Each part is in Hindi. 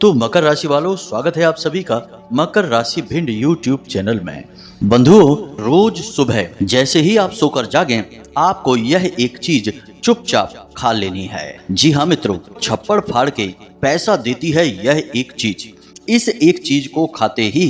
तो मकर राशि वालों, स्वागत है आप सभी का मकर राशि भिंड यूट्यूब चैनल में। बंधुओं, रोज सुबह जैसे ही आप सोकर जागें, आपको यह एक चीज चुपचाप खा लेनी है। जी हाँ मित्रों, छप्पड़ फाड़ के पैसा देती है यह एक चीज। इस एक चीज को खाते ही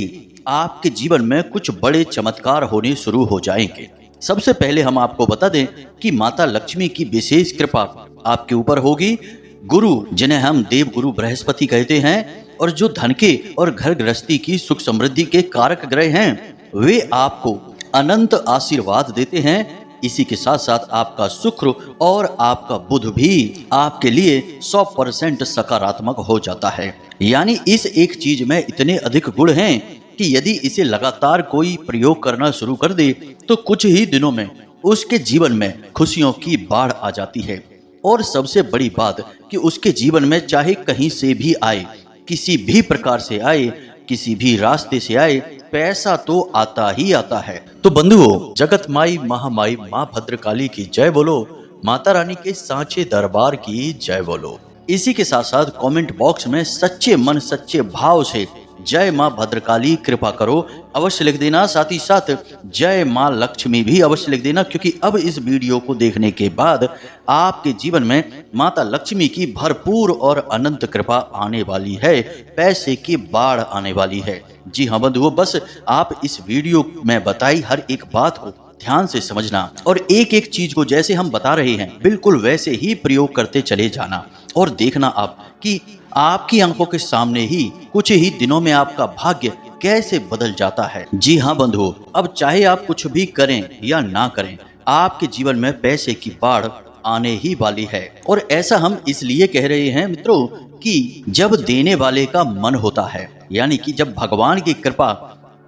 आपके जीवन में कुछ बड़े चमत्कार होने शुरू हो जाएंगे। सबसे पहले हम आपको बता दें कि माता लक्ष्मी की विशेष कृपा आपके ऊपर होगी। गुरु, जिन्हें हम देव गुरु बृहस्पति कहते हैं और जो धन के और घर गृहस्थी की सुख समृद्धि के कारक ग्रह हैं, वे आपको अनंत आशीर्वाद देते हैं। इसी के साथ साथ आपका शुक्र और आपका बुध भी आपके लिए 100% सकारात्मक हो जाता है। यानी इस एक चीज में इतने अधिक गुण हैं कि यदि इसे लगातार कोई प्रयोग करना शुरू कर दे तो कुछ ही दिनों में उसके जीवन में खुशियों की बाढ़ आ जाती है। और सबसे बड़ी बात कि उसके जीवन में चाहे कहीं से भी आए, किसी भी प्रकार से आए, किसी भी रास्ते से आए, पैसा तो आता ही आता है। तो बंधुओं, जगत माई महामाई माँ भद्रकाली की जय बोलो, माता रानी के सांचे दरबार की जय बोलो। इसी के साथ साथ कमेंट बॉक्स में सच्चे मन सच्चे भाव से जय माँ भद्रकाली कृपा करो अवश्य लिख देना। साथ ही साथ जय माँ लक्ष्मी भी अवश्य लिख देना, क्योंकि अब इस वीडियो को देखने के बाद आपके जीवन में माता लक्ष्मी की भरपूर और अनंत कृपा आने वाली है, पैसे की बाढ़ आने वाली है। जी हाँ बंधुओं, बस आप इस वीडियो में बताई हर एक बात को ध्यान से समझना और एक एक चीज को जैसे हम बता रहे हैं बिल्कुल वैसे ही प्रयोग करते चले जाना और देखना आप कि आपकी आंखों के सामने ही कुछ ही दिनों में आपका भाग्य कैसे बदल जाता है। जी हाँ बंधुओं, अब चाहे आप कुछ भी करें या ना करें, आपके जीवन में पैसे की बाढ़ आने ही वाली है। और ऐसा हम इसलिए कह रहे हैं मित्रों कि जब देने वाले का मन होता है, यानी कि जब भगवान की कृपा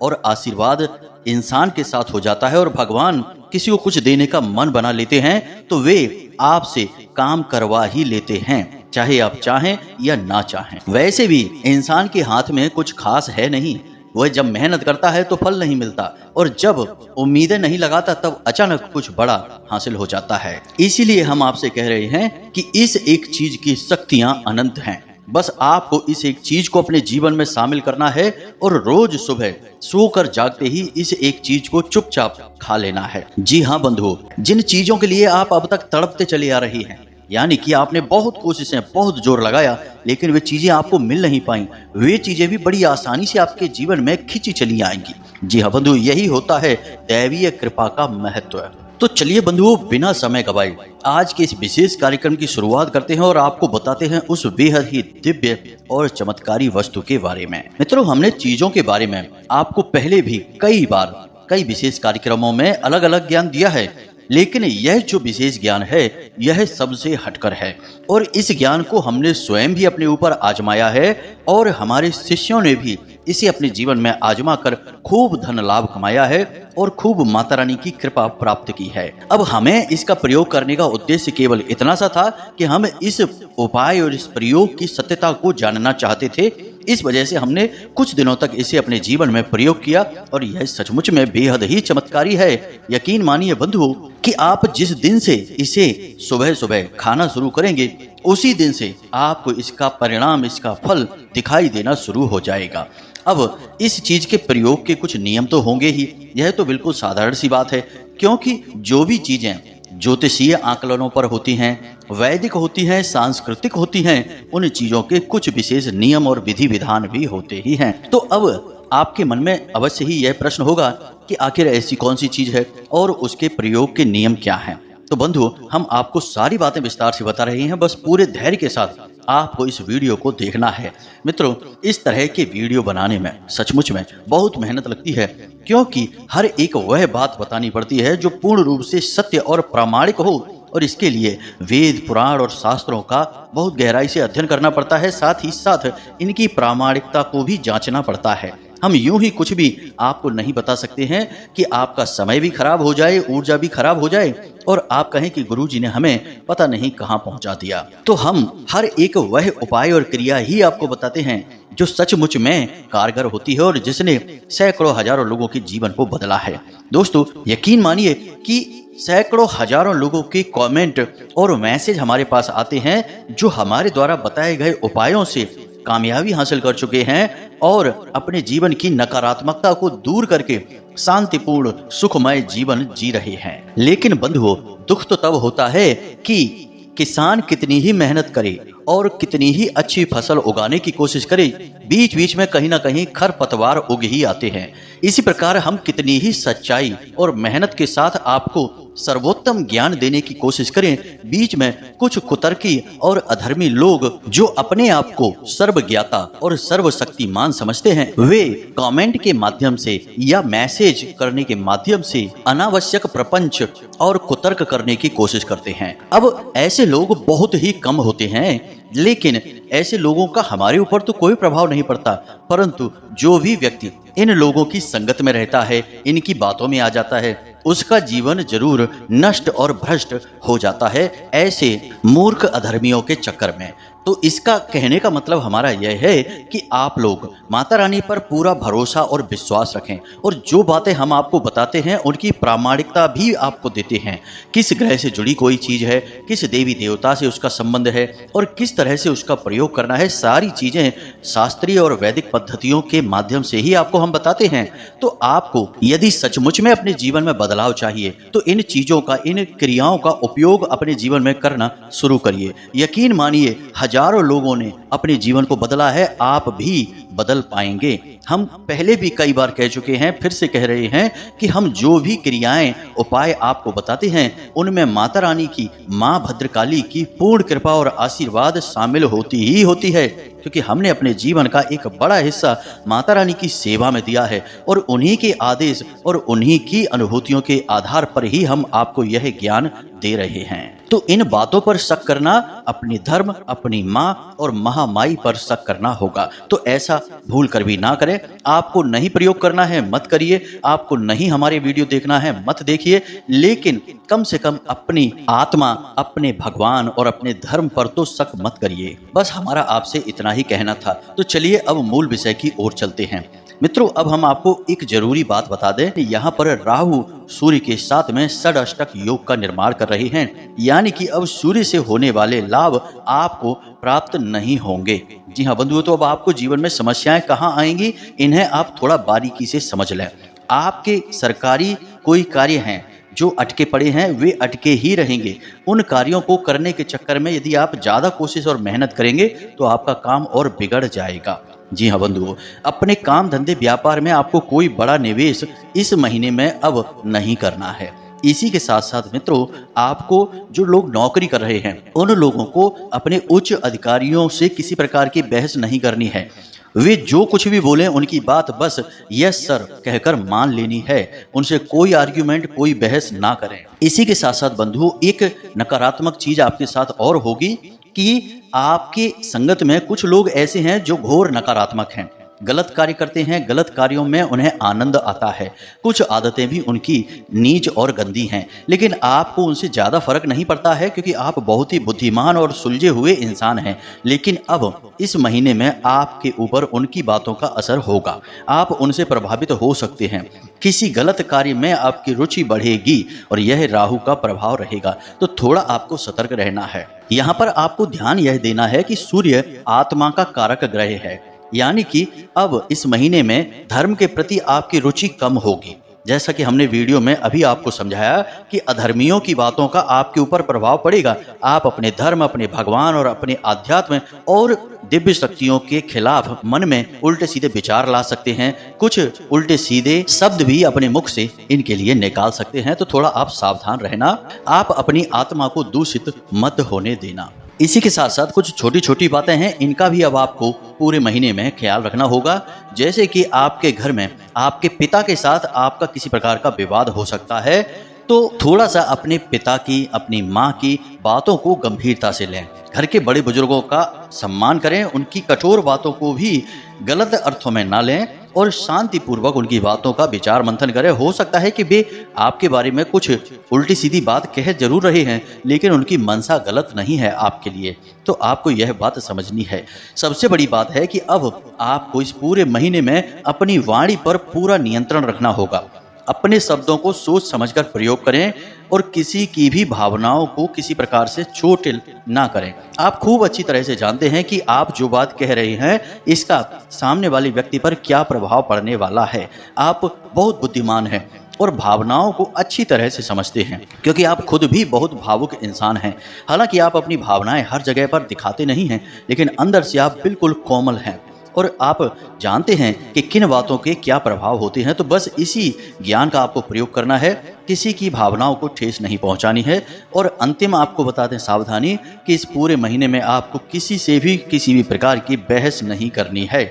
और आशीर्वाद इंसान के साथ हो जाता है और भगवान किसी को कुछ देने का मन बना लेते हैं, तो वे आपसे काम करवा ही लेते हैं, चाहे आप चाहें या ना चाहें। वैसे भी इंसान के हाथ में कुछ खास है नहीं, वह जब मेहनत करता है तो फल नहीं मिलता और जब उम्मीदें नहीं लगाता तब अचानक कुछ बड़ा हासिल हो जाता है। इसीलिए हम आपसे कह रहे हैं कि इस एक चीज की शक्तियां अनंत हैं। बस आपको इस एक चीज को अपने जीवन में शामिल करना है और रोज सुबह सोकर जागते ही इस एक चीज को चुपचाप खा लेना है। जी हाँ बंधुओं, जिन चीजों के लिए आप अब तक तड़पते चले आ रही हैं, यानी कि आपने बहुत कोशिशें बहुत जोर लगाया लेकिन वे चीजें आपको मिल नहीं पाई, वे चीजें भी बड़ी आसानी से आपके जीवन में खिंची चली आएंगी। जी हाँ बंधु, यही होता है दैवीय कृपा का महत्व। तो चलिए बंधुओं, बिना समय गवाए आज के इस विशेष कार्यक्रम की शुरुआत करते हैं और आपको बताते हैं उस बेहद ही दिव्य और चमत्कारी वस्तु के बारे में। मित्रों, हमने चीजों के बारे में आपको पहले भी कई बार कई विशेष कार्यक्रमों में अलग अलग ज्ञान दिया है, लेकिन यह जो विशेष ज्ञान है यह सबसे हटकर है और इस ज्ञान को हमने स्वयं भी अपने ऊपर आजमाया है और हमारे शिष्यों ने भी इसे अपने जीवन में आजमा कर खूब धन लाभ कमाया है और खूब माता रानी की कृपा प्राप्त की है। अब हमें इसका प्रयोग करने का उद्देश्य केवल इतना सा था कि हम इस उपाय और इस प्रयोग की सत्यता को जानना चाहते थे। इस वजह से हमने कुछ दिनों तक इसे अपने जीवन में प्रयोग किया और यह सचमुच में बेहद ही चमत्कारी है। यकीन मानिए बंधुओं कि आप जिस दिन से इसे सुबह सुबह खाना शुरू करेंगे उसी दिन से आपको इसका परिणाम, इसका फल दिखाई देना शुरू हो जाएगा। अब इस चीज के प्रयोग के कुछ नियम तो होंगे ही, यह तो बिल्कुल साधारण सी बात है, क्योंकि जो भी चीजें ज्योतिषीय आकलनों पर होती हैं, वैदिक होती हैं, सांस्कृतिक होती हैं, उन चीजों के कुछ विशेष नियम और विधि विधान भी होते ही हैं। तो अब आपके मन में अवश्य ही यह प्रश्न होगा कि आखिर ऐसी कौन सी चीज है और उसके प्रयोग के नियम क्या हैं। तो बंधु, हम आपको सारी बातें विस्तार से बता रहे हैं, बस पूरे धैर्य के साथ आपको इस वीडियो को देखना है। मित्रों, इस तरह के वीडियो बनाने में सचमुच में बहुत मेहनत लगती है, क्योंकि हर एक वह बात बतानी पड़ती है जो पूर्ण रूप से सत्य और प्रामाणिक हो और इसके लिए वेद पुराण और शास्त्रों का बहुत गहराई से अध्ययन करना पड़ता है। साथ ही साथ इनकी प्रामाणिकता को भी जांचना पड़ता है। हम यूं ही कुछ भी आपको नहीं बता सकते हैं कि आपका समय भी खराब हो जाए, ऊर्जा भी खराब हो जाए और आप कहें कि गुरुजी ने हमें पता नहीं कहां पहुंचा दिया। तो हम हर एक वह उपाय और क्रिया ही आपको बताते हैं जो सचमुच में कारगर होती है और जिसने सैकड़ों हजारों लोगों के जीवन को बदला है। दोस्तों, यकीन मानिए कि सैकड़ों हजारों लोगों के कमेंट और मैसेज हमारे पास आते हैं जो हमारे द्वारा बताए गए उपायों से कामयाबी हासिल कर चुके हैं और अपने जीवन की नकारात्मकता को दूर करके शांतिपूर्ण सुखमय जीवन जी रहे हैं। लेकिन बंधुओं, दुख तो तब होता है कि किसान कितनी ही मेहनत करे और कितनी ही अच्छी फसल उगाने की कोशिश करे, बीच बीच में कहीं ना कहीं खरपतवार उग ही आते हैं। इसी प्रकार हम कितनी ही सच्चाई और मेहनत के साथ आपको सर्वोत्तम ज्ञान देने की कोशिश करें, बीच में कुछ कुतर्की और अधर्मी लोग जो अपने आप को सर्वज्ञाता और सर्वशक्तिमान समझते हैं, वे कमेंट के माध्यम से या मैसेज करने के माध्यम से अनावश्यक प्रपंच और कुतर्क करने की कोशिश करते हैं। अब ऐसे लोग बहुत ही कम होते हैं, लेकिन ऐसे लोगों का हमारे ऊपर तो कोई प्रभाव नहीं पड़ता, परंतु जो भी व्यक्ति इन लोगों की संगत में रहता है, इनकी बातों में आ जाता है, उसका जीवन जरूर नष्ट और भ्रष्ट हो जाता है ऐसे मूर्ख अधर्मियों के चक्कर में। तो इसका कहने का मतलब हमारा यह है कि आप लोग माता रानी पर पूरा भरोसा और विश्वास रखें और जो बातें हम आपको बताते हैं उनकी प्रामाणिकता भी आपको देते हैं। किस ग्रह से जुड़ी कोई चीज़ है, किस देवी देवता से उसका संबंध है और किस तरह से उसका प्रयोग करना है, सारी चीज़ें शास्त्रीय और वैदिक पद्धतियों के माध्यम से ही आपको हम बताते हैं। तो आपको यदि सचमुच में अपने जीवन में बदलाव चाहिए तो इन चीज़ों का, इन क्रियाओं का उपयोग अपने जीवन में करना शुरू करिए। यकीन मानिए, हजारों लोगों ने अपने जीवन को बदला है, आप भी बदल पाएंगे। हम पहले भी कई बार कह चुके हैं, फिर से कह रहे हैं कि हम जो भी क्रियाएं, उपाय आपको बताते हैं, उनमें माता रानी की, माँ भद्रकाली की पूर्ण कृपा और आशीर्वाद शामिल होती ही होती है, क्योंकि हमने अपने जीवन का एक बड़ा हिस्सा माता रानी की सेवा में दिया है और उन्हीं के आदेश और उन्हीं की अनुभूतियों के आधार पर ही हम आपको यह ज्ञान दे रहे हैं। तो इन बातों पर शक करना अपने धर्म, अपनी माँ और महामाई पर शक करना होगा। तो ऐसा भूल कर भी ना करें। आपको नहीं प्रयोग करना है मत करिए, आपको नहीं हमारे वीडियो देखना है मत देखिए, लेकिन कम से कम अपनी आत्मा, अपने भगवान और अपने धर्म पर तो शक मत करिए। बस हमारा आपसे इतना ही कहना था। तो चलिए अब मूल विषय की ओर चलते हैं। मित्रों, अब हम आपको एक जरूरी बात बता दें कि यहाँ पर राहु सूर्य के साथ में षडाष्टक योग का निर्माण कर रहे हैं, यानी कि अब सूर्य से होने वाले लाभ आपको प्राप्त नहीं होंगे। जी हाँ बंधुओं, तो अब आपको जीवन में समस्याएं कहाँ आएंगी, इन्हें आप थोड़ा बारीकी से समझ लें। आपके सरकारी कोई कार्य हैं जो अटके पड़े हैं, वे अटके ही रहेंगे। उन कार्यों को करने के चक्कर में यदि आप ज़्यादा कोशिश और मेहनत करेंगे तो आपका काम और बिगड़ जाएगा। जी हाँ बंधुओं, अपने काम धंधे व्यापार में आपको कोई बड़ा निवेश इस महीने में अब नहीं करना है। इसी के साथ साथ मित्रों, आपको जो लोग नौकरी कर रहे हैं उन लोगों को अपने उच्च अधिकारियों से किसी प्रकार की बहस नहीं करनी है। वे जो कुछ भी बोले उनकी बात बस यस सर कहकर मान लेनी है, उनसे कोई आर्ग्यूमेंट, कोई बहस ना करें। इसी के साथ साथ बंधुओं, एक नकारात्मक चीज आपके साथ और होगी कि आपके संगत में कुछ लोग ऐसे हैं जो घोर नकारात्मक हैं, गलत कार्य करते हैं, गलत कार्यों में उन्हें आनंद आता है। कुछ आदतें भी उनकी नीच और गंदी हैं, लेकिन आपको उनसे ज़्यादा फर्क नहीं पड़ता है क्योंकि आप बहुत ही बुद्धिमान और सुलझे हुए इंसान हैं। लेकिन अब इस महीने में आपके ऊपर उनकी बातों का असर होगा, आप उनसे प्रभावित हो सकते हैं। किसी गलत कार्य में आपकी रुचि बढ़ेगी और यह राहु का प्रभाव रहेगा, तो थोड़ा आपको सतर्क रहना है। यहाँ पर आपको ध्यान यह देना है कि सूर्य आत्मा का कारक ग्रह है, यानी कि अब इस महीने में धर्म के प्रति आपकी रुचि कम होगी। जैसा कि हमने वीडियो में अभी आपको समझाया कि अधर्मियों की बातों का आपके ऊपर प्रभाव पड़ेगा। आप अपने धर्म, अपने भगवान और अपने आध्यात्म और दिव्य शक्तियों के खिलाफ मन में उल्टे सीधे विचार ला सकते हैं। कुछ उल्टे सीधे शब्द भी अपने मुख से इनके लिए निकाल सकते हैं, तो थोड़ा आप सावधान रहना। आप अपनी आत्मा को दूषित मत होने देना। इसी के साथ साथ कुछ छोटी छोटी बातें हैं, इनका भी अब आपको पूरे महीने में ख्याल रखना होगा। जैसे कि आपके घर में आपके पिता के साथ आपका किसी प्रकार का विवाद हो सकता है, तो थोड़ा सा अपने पिता की, अपनी माँ की बातों को गंभीरता से लें। घर के बड़े बुजुर्गों का सम्मान करें, उनकी कठोर बातों को भी गलत अर्थों में ना लें और शांतिपूर्वक उनकी बातों का विचार मंथन करें। हो सकता है कि वे आपके बारे में कुछ उल्टी सीधी बात कह जरूर रहे हैं, लेकिन उनकी मनसा गलत नहीं है आपके लिए, तो आपको यह बात समझनी है। सबसे बड़ी बात है कि अब आपको इस पूरे महीने में अपनी वाणी पर पूरा नियंत्रण रखना होगा। अपने शब्दों को सोच समझकर प्रयोग करें और किसी की भी भावनाओं को किसी प्रकार से चोट ना करें। आप खूब अच्छी तरह से जानते हैं कि आप जो बात कह रहे हैं इसका सामने वाले व्यक्ति पर क्या प्रभाव पड़ने वाला है। आप बहुत बुद्धिमान हैं और भावनाओं को अच्छी तरह से समझते हैं, क्योंकि आप खुद भी बहुत भावुक इंसान हैं। हालांकि आप अपनी भावनाएं हर जगह पर दिखाते नहीं हैं, लेकिन अंदर से आप बिल्कुल कोमल हैं और आप जानते हैं कि किन बातों के क्या प्रभाव होते हैं। तो बस इसी ज्ञान का आपको प्रयोग करना है, किसी की भावनाओं को ठेस नहीं पहुंचानी है। और अंतिम आपको बता दें सावधानी कि इस पूरे महीने में आपको किसी से भी किसी भी प्रकार की बहस नहीं करनी है,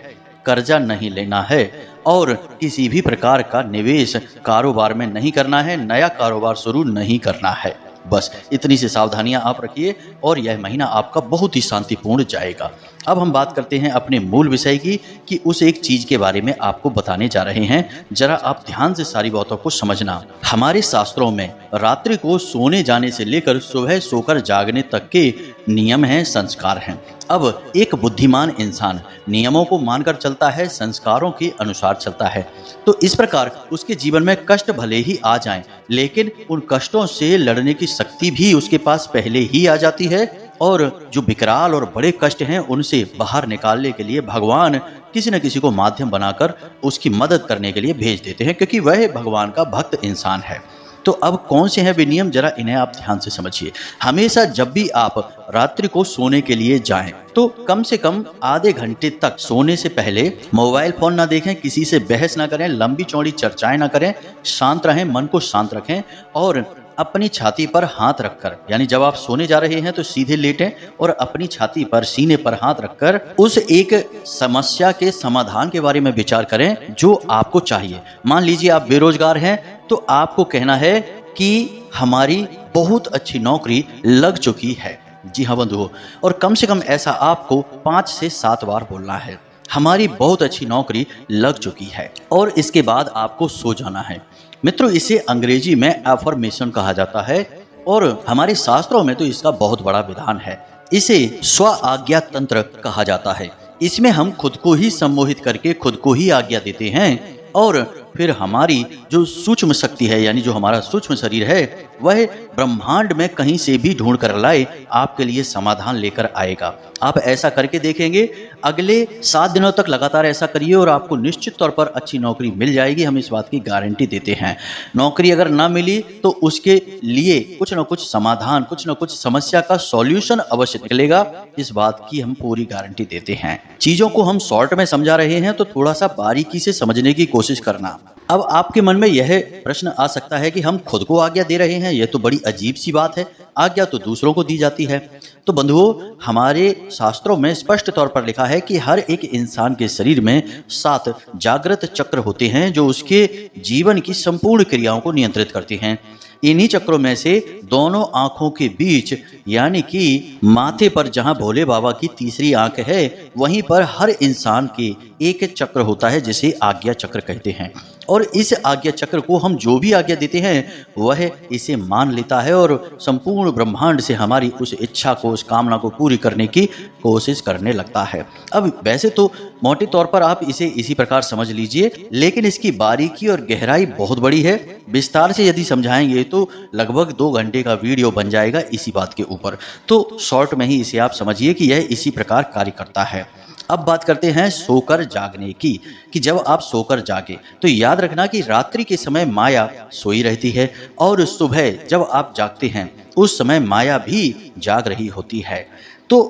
कर्जा नहीं लेना है और किसी भी प्रकार का निवेश कारोबार में नहीं करना है, नया कारोबार शुरू नहीं करना है। बस इतनी सी सावधानियां आप रखिए और यह महीना आपका बहुत ही शांतिपूर्ण जाएगा। अब हम बात करते हैं अपने मूल विषय की, कि उस एक चीज के बारे में आपको बताने जा रहे हैं। जरा आप ध्यान से सारी बातों को समझना। हमारे शास्त्रों में रात्रि को सोने जाने से लेकर सुबह सोकर जागने तक के नियम हैं, संस्कार हैं। अब एक बुद्धिमान इंसान नियमों को मानकर चलता है, संस्कारों के अनुसार चलता है, तो इस प्रकार उसके जीवन में कष्ट भले ही आ जाएं, लेकिन उन कष्टों से लड़ने की शक्ति भी उसके पास पहले ही आ जाती है। और जो विकराल और बड़े कष्ट हैं उनसे बाहर निकालने के लिए भगवान किसी न किसी को माध्यम बनाकर उसकी मदद करने के लिए भेज देते हैं, क्योंकि वह भगवान का भक्त इंसान है। तो अब कौन से हैं वे नियम, जरा इन्हें आप ध्यान से समझिए। हमेशा जब भी आप रात्रि को सोने के लिए जाएं तो कम से कम आधे घंटे तक सोने से पहले मोबाइल फोन ना देखें, किसी से बहस ना करें, लंबी चौड़ी चर्चाएं ना करें, शांत रहें, मन को शांत रखें और अपनी छाती पर हाथ रखकर, यानी जब आप सोने जा रहे हैं तो सीधे लेटें और अपनी छाती पर, सीने पर हाथ रखकर उस एक समस्या के समाधान के बारे में विचार करें जो आपको चाहिए। मान लीजिए आप बेरोजगार हैं तो आपको कहना है कि हमारी बहुत अच्छी नौकरी लग चुकी है। जी हाँ बंधुओं, और कम से कम ऐसा आपको 5 से 7 बार बोलना है, हमारी बहुत अच्छी नौकरी लग चुकी है। और इसके बाद आपको सो जाना है। मित्रों, इसे अंग्रेजी में एफर्मेशन कहा जाता है और हमारे शास्त्रों में तो इसका बहुत बड़ा विधान है। इसे स्व आज्ञा तंत्र कहा जाता है। इसमें हम खुद को ही सम्मोहित करके खुद को ही आज्ञा देते हैं और फिर हमारी जो सूक्ष्म शक्ति है, यानी जो हमारा सूक्ष्म शरीर है, वह ब्रह्मांड में कहीं से भी ढूंढ कर लाए आपके लिए समाधान लेकर आएगा। आप ऐसा करके देखेंगे, अगले 7 दिनों तक लगातार ऐसा करिए और आपको निश्चित तौर पर अच्छी नौकरी मिल जाएगी। हम इस बात की गारंटी देते हैं। नौकरी अगर ना मिली तो उसके लिए कुछ न कुछ समाधान, कुछ न कुछ समस्या का सॉल्यूशन अवश्य निकलेगा। इस बात की हम पूरी गारंटी देते हैं। चीजों को हम शॉर्ट में समझा रहे हैं तो थोड़ा सा बारीकी से समझने की कोशिश करना। अब आपके मन में यह प्रश्न आ सकता है कि हम खुद को आज्ञा दे रहे हैं, यह तो बड़ी अजीब सी बात है, आज्ञा तो दूसरों को दी जाती है। तो बंधुओं, हमारे शास्त्रों में स्पष्ट तौर पर लिखा है कि हर एक इंसान के शरीर में 7 जागृत चक्र होते हैं जो उसके जीवन की संपूर्ण क्रियाओं को नियंत्रित करते हैं। इन्हीं चक्रों में से दोनों आंखों के बीच, यानी कि माथे पर जहां भोले बाबा की तीसरी आंख है, वहीं पर हर इंसान के एक चक्र होता है जिसे आज्ञा चक्र कहते हैं। और इस आज्ञा चक्र को हम जो भी आज्ञा देते हैं वह इसे मान लेता है और संपूर्ण ब्रह्मांड से हमारी उस इच्छा को, उस कामना को पूरी करने की कोशिश करने लगता है। अब वैसे तो मोटे तौर पर आप इसे इसी प्रकार समझ लीजिए, लेकिन इसकी बारीकी और गहराई बहुत बड़ी है। विस्तार से यदि समझाएंगे तो लगभग 2 घंटे का वीडियो बन जाएगा इसी बात के ऊपर। तो शॉर्ट में ही इसे आप समझिए कि यह इसी प्रकार कार्य करता है। अब बात करते हैं सोकर जागने की, कि जब आप सोकर जागे तो याद रखना कि रात्रि के समय माया सोई रहती है और सुबह जब आप जागते हैं उस समय माया भी जाग रही होती है। तो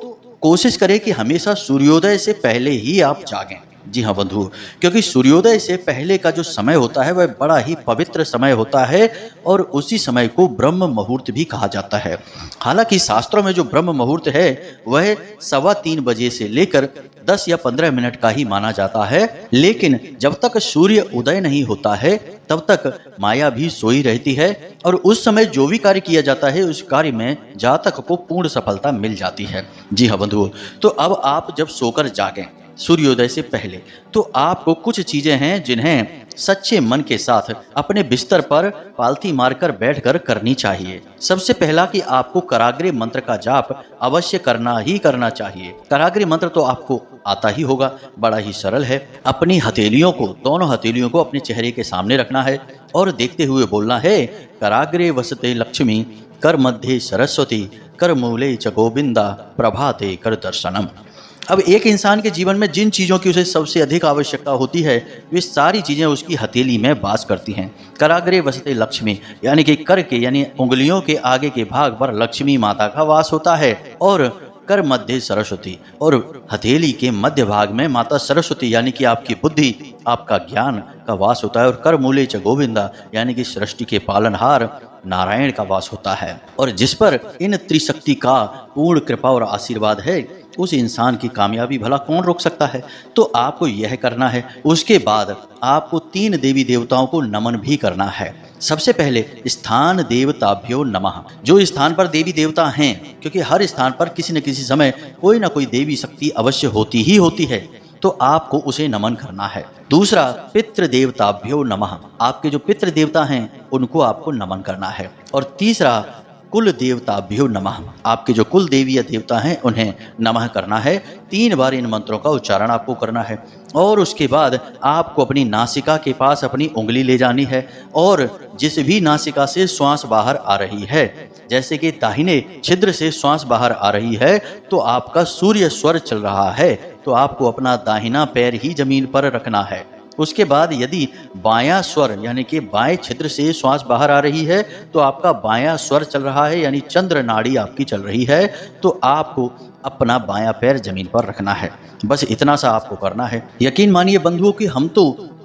कोशिश करें कि हमेशा सूर्योदय से पहले ही आप जागें। जी हाँ बंधु, क्योंकि सूर्योदय से पहले का जो समय होता है वह बड़ा ही पवित्र समय होता है और उसी समय को ब्रह्म मुहूर्त भी कहा जाता है। हालांकि शास्त्रों में जो ब्रह्म मुहूर्त है वह 3:15 बजे से लेकर 10 या 15 मिनट का ही माना जाता है, लेकिन जब तक सूर्य उदय नहीं होता है तब तक माया भी सोई रहती है और उस समय जो भी कार्य किया जाता है उस कार्य में जातक को पूर्ण सफलता मिल जाती है। जी हाँ बंधुओं, तो अब आप जब सोकर जागें सूर्योदय से पहले, तो आपको कुछ चीजें हैं जिन्हें सच्चे मन के साथ अपने बिस्तर पर पालथी मारकर बैठकर करनी चाहिए। सबसे पहला कि आपको कराग्रे मंत्र का जाप अवश्य करना ही करना चाहिए। कराग्रे मंत्र तो आपको आता ही होगा, बड़ा ही सरल है। अपनी हथेलियों को, दोनों हथेलियों को अपने चेहरे के सामने रखना है और देखते हुए बोलना है, कराग्रे वसते लक्ष्मी, कर मध्य सरस्वती, कर मूले च गोविंदा, प्रभाते कर दर्शनम। अब एक इंसान के जीवन में जिन चीज़ों की उसे सबसे अधिक आवश्यकता होती है, वे सारी चीज़ें उसकी हथेली में वास करती हैं। कराग्रे वसते लक्ष्मी, यानी कि कर के यानी उंगलियों के आगे के भाग पर लक्ष्मी माता का वास होता है, और कर मध्य सरस्वती, और हथेली के मध्य भाग में माता सरस्वती यानी कि आपकी बुद्धि, आपका ज्ञान का वास होता है, और कर मूले च गोविंदा यानी कि सृष्टि के पालनहार नारायण का वास होता है। और जिस पर इन त्रिशक्ति का पूर्ण कृपा और आशीर्वाद है, उस इंसान की कामयाबी भला कौन रोक सकता है। तो आपको यह करना है। उसके बाद आपको 3 देवी देवताओं को नमन भी करना है। सबसे पहले स्थान देवताभ्यो नमः। जो स्थान पर देवी देवता हैं, क्योंकि हर स्थान पर किसी न किसी समय कोई ना कोई देवी शक्ति अवश्य होती ही होती है, तो आपको उसे नमन करना है। दूसरा, पितृ देवताभ्यो नमः। आपके जो पितृ देवता हैं उनको आपको नमन करना है। और तीसरा, कुल देवताभ्यो नमः। आपके जो कुल देवी या देवता हैं उन्हें नमः करना है। 3 बार इन मंत्रों का उच्चारण आपको करना है। और उसके बाद आपको अपनी नासिका के पास अपनी उंगली ले जानी है, और जिस भी नासिका से श्वास बाहर आ रही है, जैसे कि दाहिने छिद्र से श्वास बाहर आ रही है तो आपका सूर्य स्वर चल रहा है, तो आपको अपना दाहिना पैर ही जमीन पर रखना है। उसके बाद यदि बायां स्वर यानी कि बाएं छिद्र से श्वास बाहर आ रही है तो आपका बायां स्वर चल रहा है, यानी चंद्र नाड़ी आपकी चल रही है, तो आपको अपना बायां पैर जमीन पर रखना है। बस इतना सा आपको करना है। यकीन मानिए बंधुओं कि हम तो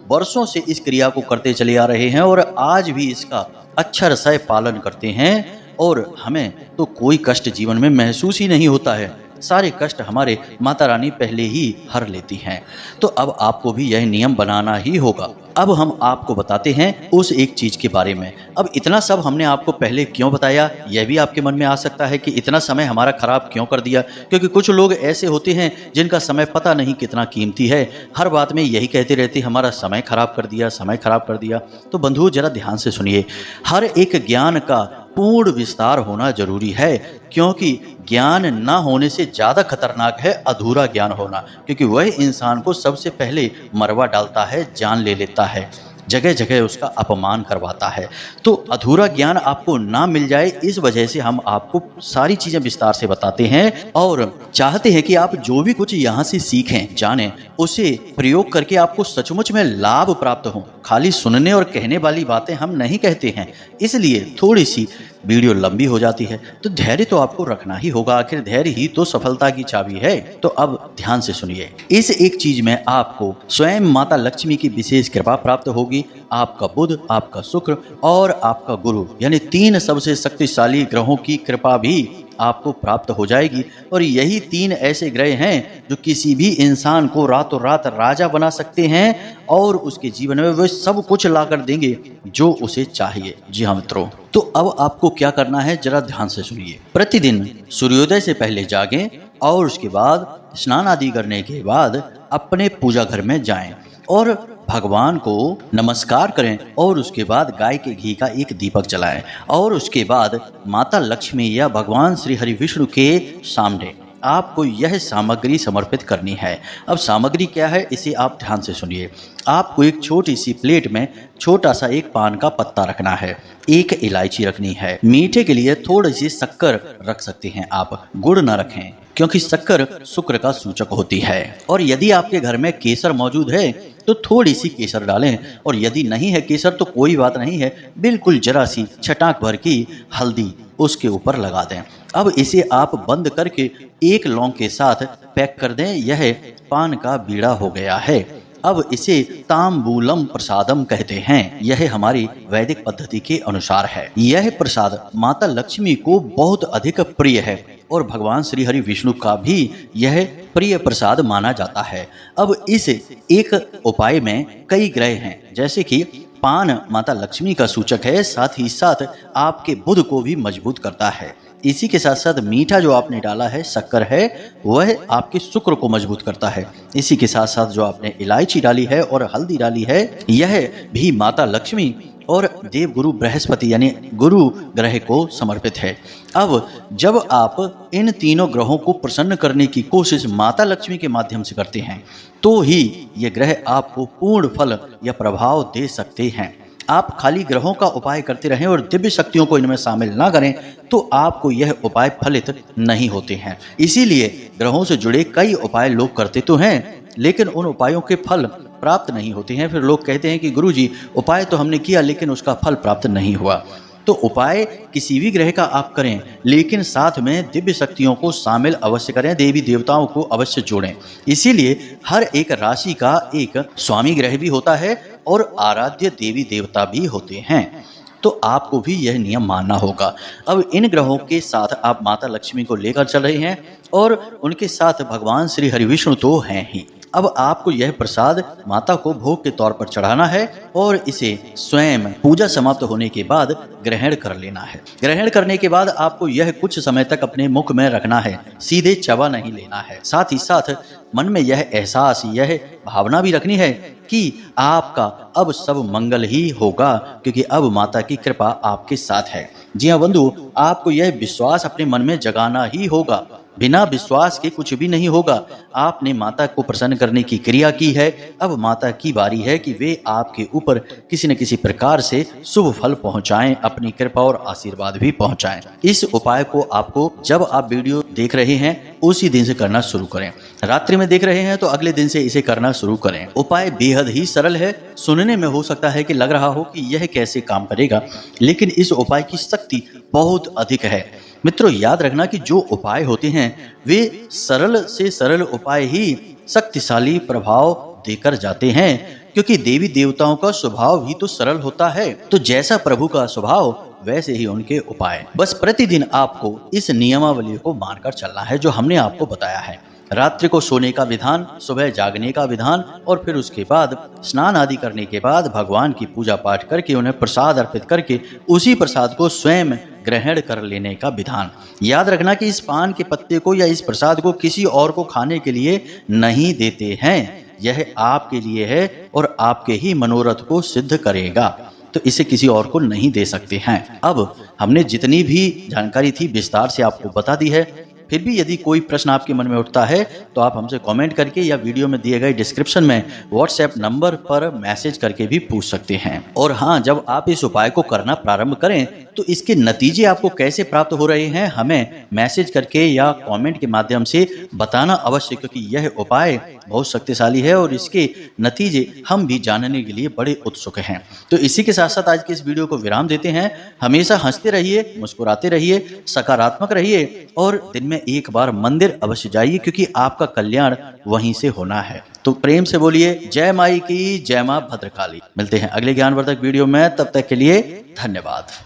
वर्षों से इस क्रिया को करते चले आ रहे हैं और आज भी इसका अक्षरशः पालन करते हैं, और हमें तो कोई कष्ट जीवन में महसूस ही नहीं होता है। सारे कष्ट हमारे माता रानी पहले ही हर लेती हैं। तो अब आपको भी यह नियम बनाना ही होगा। अब हम आपको बताते हैं उस एक चीज के बारे में। अब इतना सब हमने आपको पहले क्यों बताया, यह भी आपके मन में आ सकता है कि इतना समय हमारा खराब क्यों कर दिया, क्योंकि कुछ लोग ऐसे होते हैं जिनका समय पता नहीं कितना कीमती है, हर बात में यही कहते रहते हमारा समय खराब कर दिया, समय खराब कर दिया। तो बंधुओं जरा ध्यान से सुनिए, हर एक ज्ञान का पूर्ण विस्तार होना जरूरी है, क्योंकि ज्ञान ना होने से ज़्यादा खतरनाक है अधूरा ज्ञान होना, क्योंकि वह इंसान को सबसे पहले मरवा डालता है, जान ले लेता है, जगह जगह उसका अपमान करवाता है। तो अधूरा ज्ञान आपको ना मिल जाए, इस वजह से हम आपको सारी चीज़ें विस्तार से बताते हैं और चाहते हैं कि आप जो भी कुछ यहाँ से सीखें, जानें, उसे प्रयोग करके आपको सचमुच में लाभ प्राप्त हो। खाली सुनने और कहने वाली बातें हम नहीं कहते हैं, इसलिए थोड़ी सी वीडियो लंबी हो जाती है। तो धैर्य तो आपको रखना ही होगा, आखिर धैर्य ही तो सफलता की चाबी है। तो अब ध्यान से सुनिए, इस एक चीज में आपको स्वयं माता लक्ष्मी की विशेष कृपा प्राप्त होगी। आपका बुध, आपका शुक्र और आपका गुरु, यानी 3 सबसे शक्तिशाली ग्रहों की कृपा भी आपको प्राप्त हो जाएगी। और यही 3 ऐसे ग्रह हैं जो किसी भी इंसान को रातों रात राजा बना सकते हैं और उसके जीवन में वे सब कुछ ला कर देंगे जो उसे चाहिए। जी हाँ मित्रों, तो अब आपको क्या करना है जरा ध्यान से सुनिए। प्रतिदिन सूर्योदय से पहले जागें और उसके बाद स्नान आदि करने के बाद अपने पूजा घर में जाएं और भगवान को नमस्कार करें, और उसके बाद गाय के घी का एक दीपक जलाएं, और उसके बाद माता लक्ष्मी या भगवान श्री हरि विष्णु के सामने आपको यह सामग्री समर्पित करनी है। अब सामग्री क्या है इसे आप ध्यान से सुनिए। आपको एक छोटी सी प्लेट में छोटा सा एक पान का पत्ता रखना है, एक इलायची रखनी है, मीठे के लिए थोड़ी सी शक्कर रख सकते हैं आप, गुड़ न रखें क्योंकि शक्कर शुक्र का सूचक होती है। और यदि आपके घर में केसर मौजूद है तो थोड़ी सी केसर डालें, और यदि नहीं है केसर तो कोई बात नहीं है, बिल्कुल जरा सी छटाक भर की हल्दी उसके ऊपर लगा दें। अब इसे आप बंद करके एक लौंग के साथ पैक कर दें। यह पान का बीड़ा हो गया है। अब इसे तांबूलम प्रसादम कहते हैं। यह हमारी वैदिक पद्धति के अनुसार है। यह प्रसाद माता लक्ष्मी को बहुत अधिक प्रिय है और भगवान श्री हरि विष्णु का भी यह प्रिय प्रसाद माना जाता है। अब इस एक उपाय में कई ग्रह हैं, जैसे कि पान माता लक्ष्मी का सूचक है, साथ ही साथ आपके बुध को भी मजबूत करता है। इसी के साथ साथ मीठा जो आपने डाला है, शक्कर है, वह आपके शुक्र को मजबूत करता है। इसी के साथ साथ जो आपने इलायची डाली है और हल्दी डाली है, यह भी माता लक्ष्मी और देवगुरु बृहस्पति यानी गुरु ग्रह को समर्पित है। अब जब आप इन तीनों ग्रहों को प्रसन्न करने की कोशिश माता लक्ष्मी के माध्यम से करते हैं, तो ही ये ग्रह आपको पूर्ण फल या प्रभाव दे सकते हैं। आप खाली ग्रहों का उपाय करते रहें और दिव्य शक्तियों को इनमें शामिल ना करें तो आपको यह उपाय फलित नहीं होते हैं। इसीलिए ग्रहों से जुड़े कई उपाय लोग करते तो हैं, लेकिन उन उपायों के फल प्राप्त नहीं होते हैं। फिर लोग कहते हैं कि गुरुजी उपाय तो हमने किया लेकिन उसका फल प्राप्त नहीं हुआ। तो उपाय किसी भी ग्रह का आप करें, लेकिन साथ में दिव्य शक्तियों को शामिल अवश्य करें, देवी देवताओं को अवश्य जोड़ें। इसीलिए हर एक राशि का एक स्वामी ग्रह भी होता है और आराध्य देवी देवता भी होते हैं। तो आपको भी यह नियम मानना होगा। अब इन ग्रहों के साथ आप माता लक्ष्मी को लेकर चल रहे हैं और उनके साथ भगवान श्री हरिविष्णु तो हैं ही। अब आपको यह प्रसाद माता को भोग के तौर पर चढ़ाना है और इसे स्वयं पूजा समाप्त होने के बाद ग्रहण कर लेना है। ग्रहण करने के बाद आपको यह कुछ समय तक अपने मुख में रखना है, सीधे चबा नहीं लेना है। साथ ही साथ मन में यह एहसास, यह भावना भी रखनी है कि आपका अब सब मंगल ही होगा, क्योंकि अब माता की कृपा आपके साथ है। जी हाँ बंधु, आपको यह विश्वास अपने मन में जगाना ही होगा। बिना विश्वास के कुछ भी नहीं होगा। आपने माता को प्रसन्न करने की क्रिया की है, अब माता की बारी है कि वे आपके ऊपर किसी न किसी प्रकार से शुभ फल पहुंचाएं, अपनी कृपा और आशीर्वाद भी पहुंचाएं। इस उपाय को आपको जब आप वीडियो देख रहे हैं उसी दिन से करना शुरू करें। रात्रि में देख रहे हैं तो अगले दिन से इसे करना शुरू करें। उपाय बेहद ही सरल है। सुनने में हो सकता है कि लग रहा हो कि यह कैसे काम करेगा, लेकिन इस उपाय की शक्ति बहुत अधिक है। मित्रों, याद रखना कि जो उपाय होते हैं वे सरल से सरल उपाय ही शक्तिशाली प्रभाव देकर जाते हैं, क्योंकि देवी देवताओं का स्वभाव ही तो सरल होता है। तो जैसा प्रभु का स्वभाव वैसे ही उनके उपाय। बस प्रतिदिन आपको इस नियमावली को मानकर चलना है जो हमने आपको बताया है। रात्रि को सोने का विधान, सुबह जागने का विधान और फिर उसके बाद स्नान आदि करने के बाद भगवान की पूजा पाठ करके उन्हें प्रसाद अर्पित करके उसी प्रसाद को स्वयं ग्रहण कर लेने का विधान। याद रखना कि इस पान के पत्ते को या इस प्रसाद को किसी और को खाने के लिए नहीं देते हैं। यह आपके लिए है और आपके ही मनोरथ को सिद्ध करेगा, तो इसे किसी और को नहीं दे सकते हैं। अब हमने जितनी भी जानकारी थी विस्तार से आपको बता दी है। फिर भी यदि कोई प्रश्न आपके मन में उठता है तो आप हमसे कमेंट करके या वीडियो में दिए गए डिस्क्रिप्शन में व्हाट्सएप नंबर पर मैसेज करके भी पूछ सकते हैं। और हाँ, जब आप इस उपाय को करना प्रारंभ करें तो इसके नतीजे आपको कैसे प्राप्त हो रहे हैं हमें मैसेज करके या कमेंट के माध्यम से बताना अवश्य, क्योंकि यह उपाय बहुत शक्तिशाली है और इसके नतीजे हम भी जानने के लिए बड़े उत्सुक हैं। तो इसी के साथ साथ आज के इस वीडियो को विराम देते हैं। हमेशा हंसते रहिए, मुस्कुराते रहिए, सकारात्मक रहिए और दिन में एक बार मंदिर अवश्य जाइए, क्योंकि आपका कल्याण वहीं से होना है। तो प्रेम से बोलिए जय माई की, जय मां भद्रकाली। मिलते हैं अगले ज्ञानवर्धक वीडियो में, तब तक के लिए धन्यवाद।